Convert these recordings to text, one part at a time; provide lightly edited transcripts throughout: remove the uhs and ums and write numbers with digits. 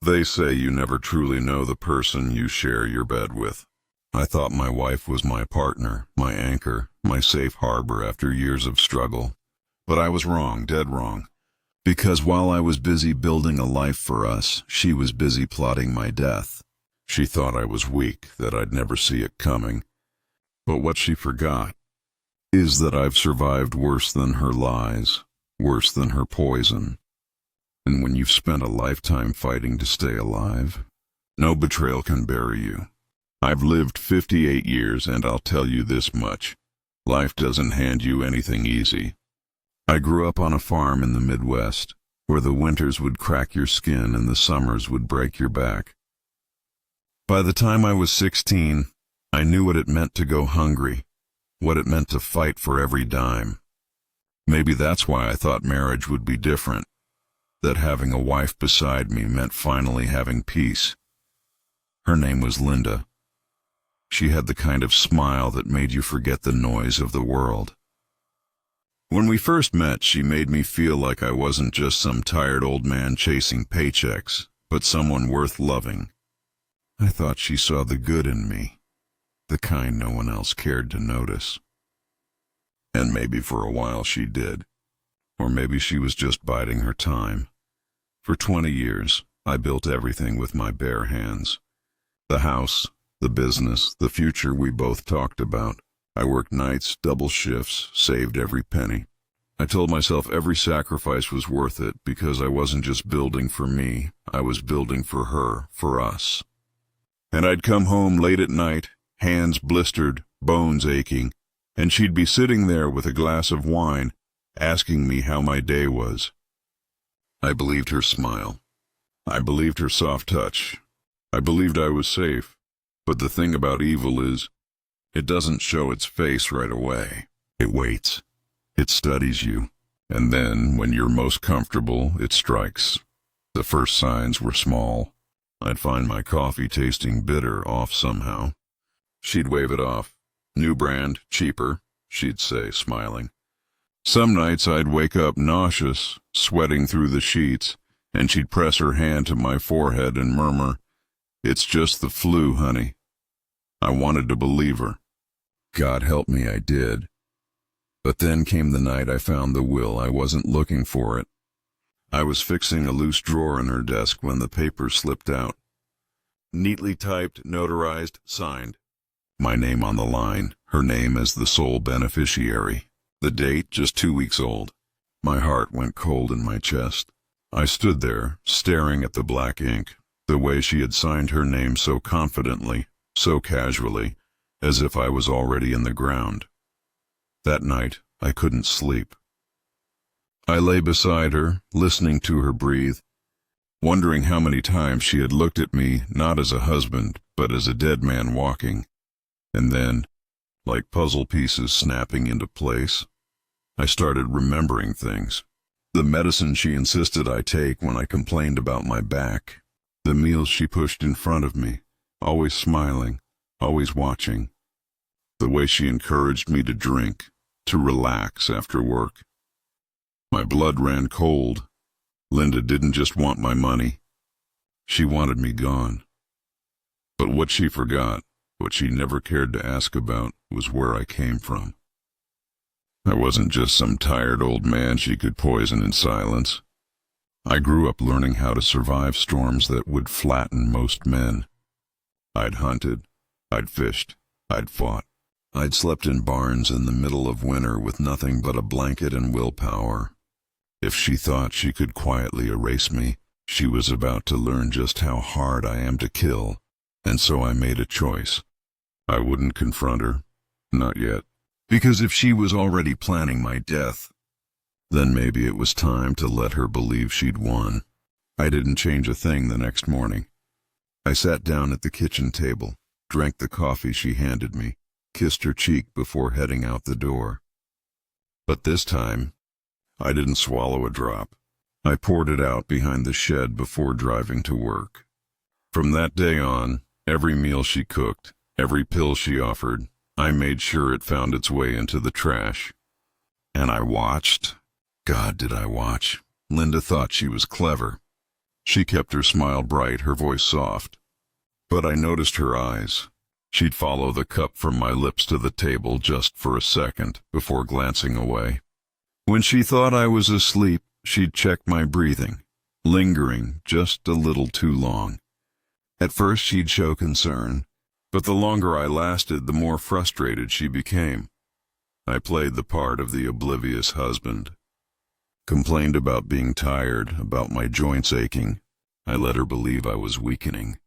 They say you never truly know the person you share your bed with. I thought my wife was my partner, my anchor, my safe harbor after years of struggle. But I was wrong, dead wrong. Because while I was busy building a life for us, she was busy plotting my death. She thought I was weak, that I'd never see it coming. But what she forgot is that I've survived worse than her lies, worse than her poison. And when you've spent a lifetime fighting to stay alive, no betrayal can bury you. I've lived 58 years, and I'll tell you this much. Life doesn't hand you anything easy. I grew up on a farm in the Midwest, where the winters would crack your skin and the summers would break your back. By the time I was 16, I knew what it meant to go hungry, what it meant to fight for every dime. Maybe that's why I thought marriage would be different, that having a wife beside me meant finally having peace. Her name was Linda. She had the kind of smile that made you forget the noise of the world. When we first met, she made me feel like I wasn't just some tired old man chasing paychecks, but someone worth loving. I thought she saw the good in me, the kind no one else cared to notice. And maybe for a while she did. Or maybe she was just biding her time. For 20 years, I built everything with my bare hands. The house, the business, the future we both talked about. I worked nights, double shifts, saved every penny. I told myself every sacrifice was worth it because I wasn't just building for me, I was building for her, for us. And I'd come home late at night, hands blistered, bones aching, and she'd be sitting there with a glass of wine, asking me how my day was. I believed her smile. I believed her soft touch. I believed I was safe. But the thing about evil is, it doesn't show its face right away. It waits. It studies you. And then, when you're most comfortable, it strikes. The first signs were small. I'd find my coffee tasting bitter off somehow. She'd wave it off. New brand, cheaper, she'd say, smiling. Some nights I'd wake up nauseous, sweating through the sheets, and she'd press her hand to my forehead and murmur, "It's just the flu, honey." I wanted to believe her. God help me, I did. But then came the night I found the will. I wasn't looking for it. I was fixing a loose drawer in her desk when the paper slipped out. Neatly typed, notarized, signed. My name on the line, her name as the sole beneficiary. The date just 2 weeks old. My heart went cold in my chest. I stood there, staring at the black ink, the way she had signed her name so confidently, so casually, as if I was already in the ground. That night, I couldn't sleep. I lay beside her, listening to her breathe, wondering how many times she had looked at me not as a husband, but as a dead man walking. And then, like puzzle pieces snapping into place, I started remembering things. The medicine she insisted I take when I complained about my back. The meals she pushed in front of me, always smiling, always watching. The way she encouraged me to drink, to relax after work. My blood ran cold. Linda didn't just want my money. She wanted me gone. But what she forgot, what she never cared to ask about, was where I came from. I wasn't just some tired old man she could poison in silence. I grew up learning how to survive storms that would flatten most men. I'd hunted, I'd fished, I'd fought. I'd slept in barns in the middle of winter with nothing but a blanket and willpower. If she thought she could quietly erase me, she was about to learn just how hard I am to kill, and so I made a choice. I wouldn't confront her, not yet, because if she was already planning my death, then maybe it was time to let her believe she'd won. I didn't change a thing the next morning. I sat down at the kitchen table, drank the coffee she handed me, kissed her cheek before heading out the door. But this time, I didn't swallow a drop. I poured it out behind the shed before driving to work. From that day on, every meal she cooked, every pill she offered, I made sure it found its way into the trash. And I watched. God, did I watch. Linda thought she was clever. She kept her smile bright, her voice soft. But I noticed her eyes. She'd follow the cup from my lips to the table just for a second before glancing away. When she thought I was asleep, she'd check my breathing, lingering just a little too long. At first she'd show concern, but the longer I lasted, the more frustrated she became. I played the part of the oblivious husband. Complained about being tired, about my joints aching. I let her believe I was weakening.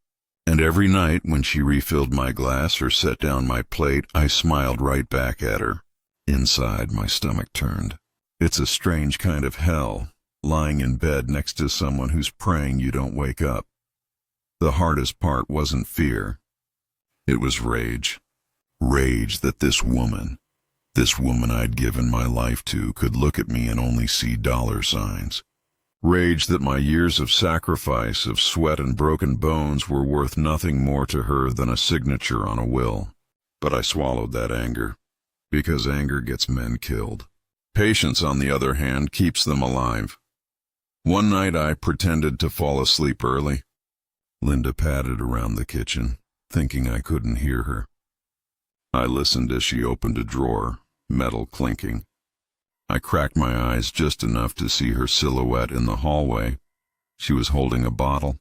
And every night when she refilled my glass or set down my plate, I smiled right back at her. Inside, my stomach turned. It's a strange kind of hell, lying in bed next to someone who's praying you don't wake up. The hardest part wasn't fear. It was rage. Rage that this woman I'd given my life to, could look at me and only see dollar signs. Rage that my years of sacrifice, of sweat and broken bones were worth nothing more to her than a signature on a will. But I swallowed that anger, because anger gets men killed. Patience, on the other hand, keeps them alive. One night I pretended to fall asleep early. Linda padded around the kitchen, thinking I couldn't hear her. I listened as she opened a drawer, metal clinking. I cracked my eyes just enough to see her silhouette in the hallway. She was holding a bottle.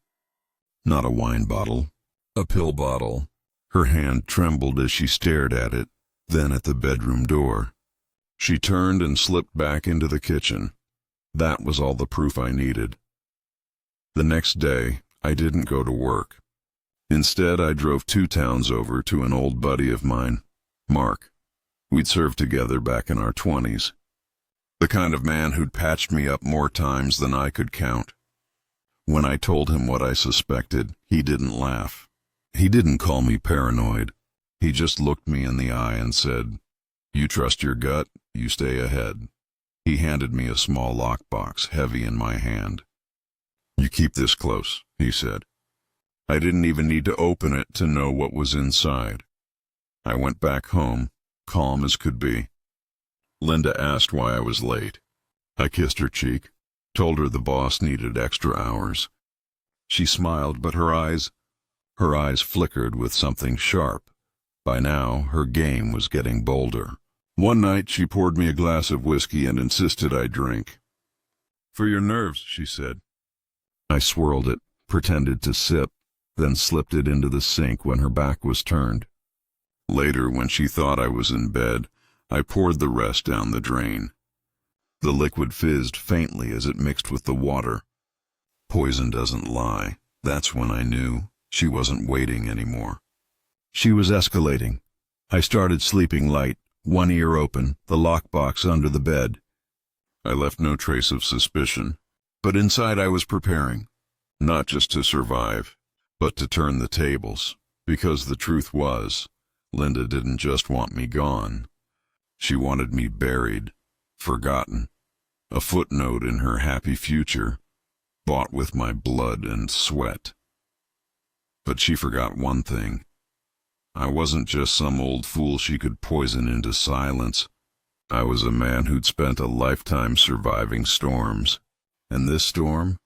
Not a wine bottle, a pill bottle. Her hand trembled as she stared at it, then at the bedroom door. She turned and slipped back into the kitchen. That was all the proof I needed. The next day, I didn't go to work. Instead, I drove 2 towns over to an old buddy of mine, Mark. We'd served together back in our 20s. The kind of man who'd patched me up more times than I could count. When I told him what I suspected, he didn't laugh. He didn't call me paranoid. He just looked me in the eye and said, "You trust your gut, you stay ahead." He handed me a small lockbox, heavy in my hand. "You keep this close," he said. I didn't even need to open it to know what was inside. I went back home, calm as could be. Linda asked why I was late. I kissed her cheek, told her the boss needed extra hours. She smiled, but her eyes flickered with something sharp. By now, her game was getting bolder. One night, she poured me a glass of whiskey and insisted I drink. "For your nerves," she said. I swirled it, pretended to sip, then slipped it into the sink when her back was turned. Later, when she thought I was in bed, I poured the rest down the drain. The liquid fizzed faintly as it mixed with the water. Poison doesn't lie. That's when I knew she wasn't waiting anymore. She was escalating. I started sleeping light, one ear open, the lockbox under the bed. I left no trace of suspicion, but inside I was preparing, not just to survive, but to turn the tables, because the truth was, Linda didn't just want me gone. She wanted me buried, forgotten, a footnote in her happy future, bought with my blood and sweat. But she forgot one thing. I wasn't just some old fool she could poison into silence. I was a man who'd spent a lifetime surviving storms. And this storm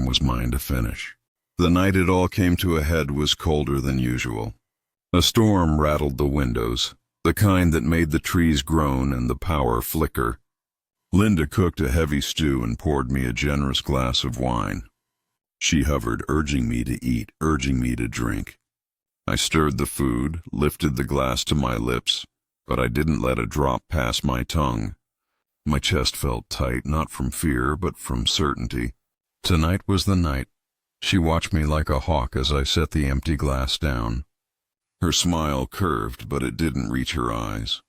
was mine to finish. The night it all came to a head was colder than usual. A storm rattled the windows, the kind that made the trees groan and the power flicker. Linda cooked a heavy stew and poured me a generous glass of wine. She hovered, urging me to eat, urging me to drink. I stirred the food, lifted the glass to my lips, but I didn't let a drop pass my tongue. My chest felt tight, not from fear, but from certainty. Tonight was the night. She watched me like a hawk as I set the empty glass down. Her smile curved, but it didn't reach her eyes.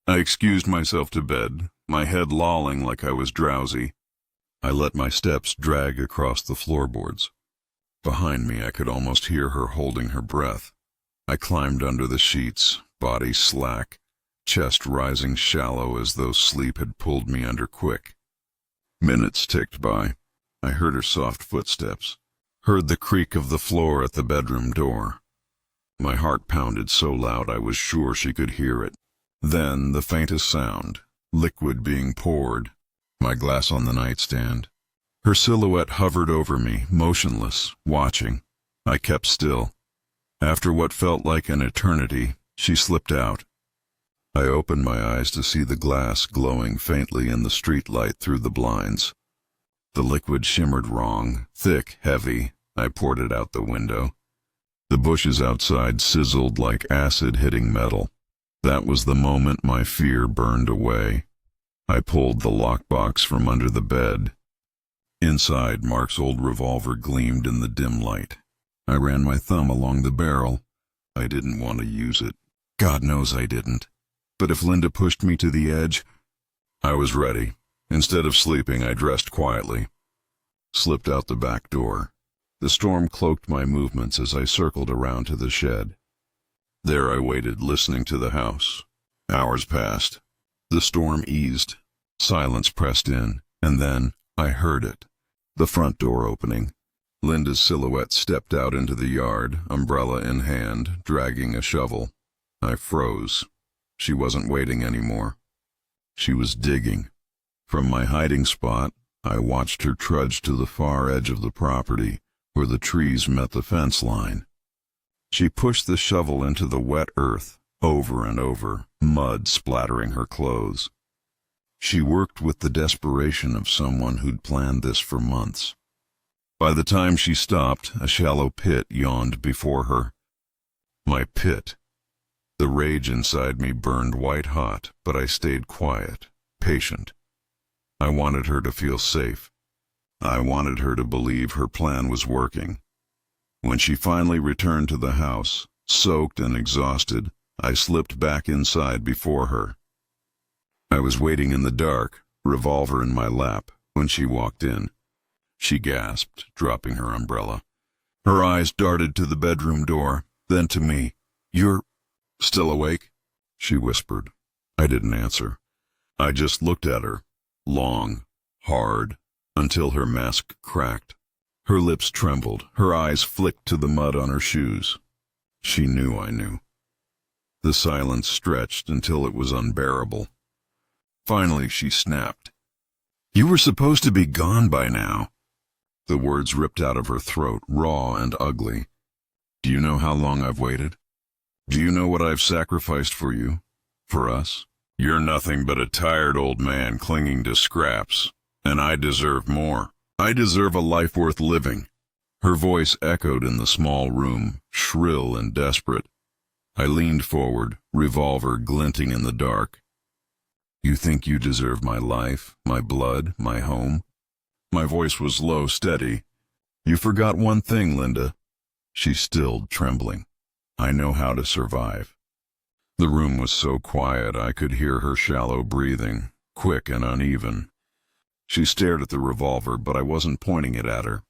I excused myself to bed, my head lolling like I was drowsy. I let my steps drag across the floorboards. Behind me, I could almost hear her holding her breath. I climbed under the sheets, body slack, chest rising shallow as though sleep had pulled me under quick. Minutes ticked by. I heard her soft footsteps, heard the creak of the floor at the bedroom door. My heart pounded so loud I was sure she could hear it. Then the faintest sound, liquid being poured, my glass on the nightstand. Her silhouette hovered over me, motionless, watching. I kept still. After what felt like an eternity, she slipped out. I opened my eyes to see the glass glowing faintly in the street light through the blinds. The liquid shimmered wrong, thick, heavy. I poured it out the window. The bushes outside sizzled like acid hitting metal. That was the moment my fear burned away. I pulled the lockbox from under the bed. Inside, Mark's old revolver gleamed in the dim light. I ran my thumb along the barrel. I didn't want to use it. God knows I didn't. But if Linda pushed me to the edge, I was ready. Instead of sleeping, I dressed quietly. Slipped out the back door. The storm cloaked my movements as I circled around to the shed. There I waited, listening to the house. Hours passed. The storm eased. Silence pressed in, and then I heard it. The front door opening. Linda's silhouette stepped out into the yard, umbrella in hand, dragging a shovel. I froze. She wasn't waiting anymore. She was digging. From my hiding spot, I watched her trudge to the far edge of the property, where the trees met the fence line. She pushed the shovel into the wet earth, over and over, mud splattering her clothes. She worked with the desperation of someone who'd planned this for months. By the time she stopped, a shallow pit yawned before her. My pit. The rage inside me burned white hot, but I stayed quiet, patient. I wanted her to feel safe. I wanted her to believe her plan was working. When she finally returned to the house, soaked and exhausted, I slipped back inside before her. I was waiting in the dark, revolver in my lap, when she walked in. She gasped, dropping her umbrella. Her eyes darted to the bedroom door, then to me. "You're still awake?" she whispered. I didn't answer. I just looked at her, long, hard, until her mask cracked. Her lips trembled, her eyes flicked to the mud on her shoes. She knew I knew. The silence stretched until it was unbearable. Finally, she snapped. "You were supposed to be gone by now." The words ripped out of her throat, raw and ugly. "Do you know how long I've waited? Do you know what I've sacrificed for you? For us? You're nothing but a tired old man clinging to scraps, and I deserve more. I deserve a life worth living." Her voice echoed in the small room, shrill and desperate. I leaned forward, revolver glinting in the dark. "You think you deserve my life, my blood, my home?" My voice was low, steady. "You forgot one thing, Linda." She stilled, trembling. "I know how to survive." The room was so quiet I could hear her shallow breathing, quick and uneven. She stared at the revolver, but I wasn't pointing it at her.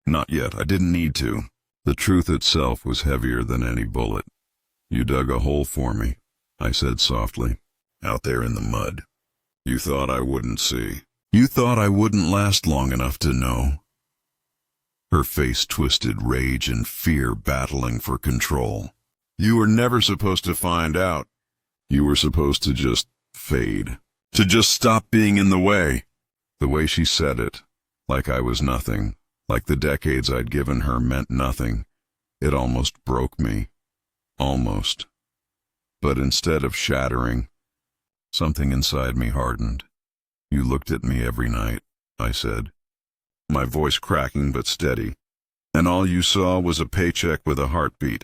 Not yet, I didn't need to. The truth itself was heavier than any bullet. "You dug a hole for me," I said softly, "out there in the mud. You thought I wouldn't see. You thought I wouldn't last long enough to know." Her face twisted, rage and fear battling for control. "You were never supposed to find out. You were supposed to just fade. To just stop being in the way." The way she said it, like I was nothing, like the decades I'd given her meant nothing, it almost broke me. Almost. But instead of shattering, something inside me hardened. "You looked at me every night," I said, my voice cracking but steady, "and all you saw was a paycheck with a heartbeat.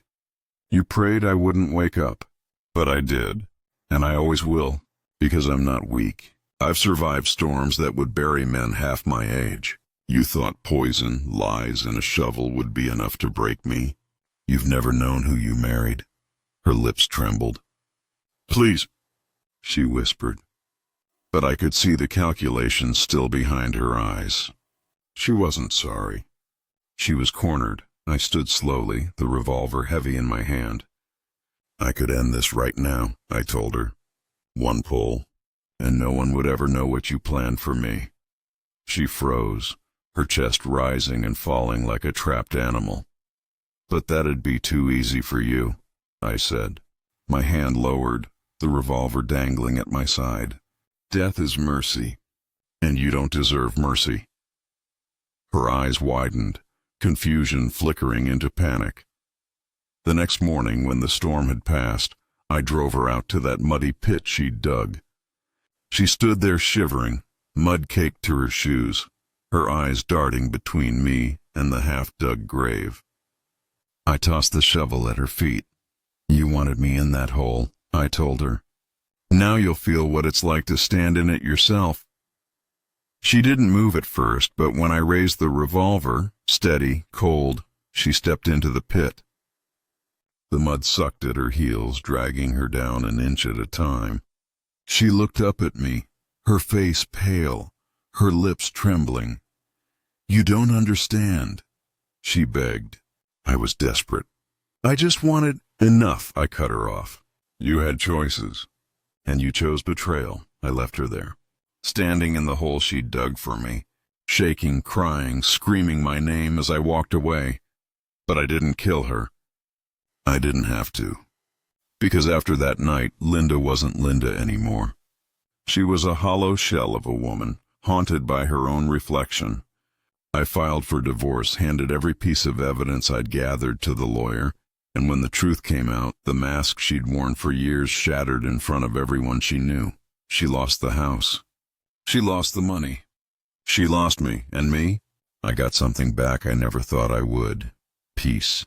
You prayed I wouldn't wake up, but I did, and I always will, because I'm not weak. I've survived storms that would bury men half my age. You thought poison, lies, and a shovel would be enough to break me. You've never known who you married." Her lips trembled. "Please," she whispered. But I could see the calculation still behind her eyes. She wasn't sorry. She was cornered. I stood slowly, the revolver heavy in my hand. "I could end this right now," I told her. "One pull, and no one would ever know what you planned for me." She froze, her chest rising and falling like a trapped animal. "But that'd be too easy for you," I said. My hand lowered, the revolver dangling at my side. "Death is mercy, and you don't deserve mercy." Her eyes widened, confusion flickering into panic. The next morning, when the storm had passed, I drove her out to that muddy pit she'd dug. She stood there shivering, mud caked to her shoes, her eyes darting between me and the half-dug grave. I tossed the shovel at her feet. "You wanted me in that hole," I told her. "Now you'll feel what it's like to stand in it yourself." She didn't move at first, but when I raised the revolver, steady, cold, she stepped into the pit. The mud sucked at her heels, dragging her down an inch at a time. She looked up at me, her face pale, her lips trembling. "You don't understand," she begged. I was desperate. "I just wanted—" "Enough," I cut her off. "You had choices, and you chose betrayal." I left her there, standing in the hole she'd dug for me, shaking, crying, screaming my name as I walked away. But I didn't kill her. I didn't have to. Because after that night, Linda wasn't Linda anymore. She was a hollow shell of a woman, haunted by her own reflection. I filed for divorce, handed every piece of evidence I'd gathered to the lawyer, and when the truth came out, the mask she'd worn for years shattered in front of everyone she knew. She lost the house. She lost the money. She lost me, and me? I got something back I never thought I would. Peace.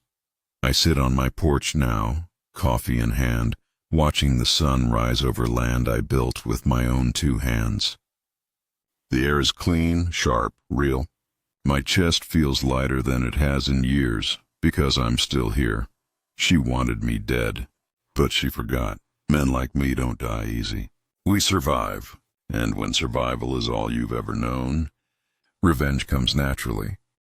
I sit on my porch now, coffee in hand, watching the sun rise over land I built with my own 2 hands. The air is clean, sharp, real. My chest feels lighter than it has in years, because I'm still here. She wanted me dead, but she forgot. Men like me don't die easy. We survive, and when survival is all you've ever known, revenge comes naturally.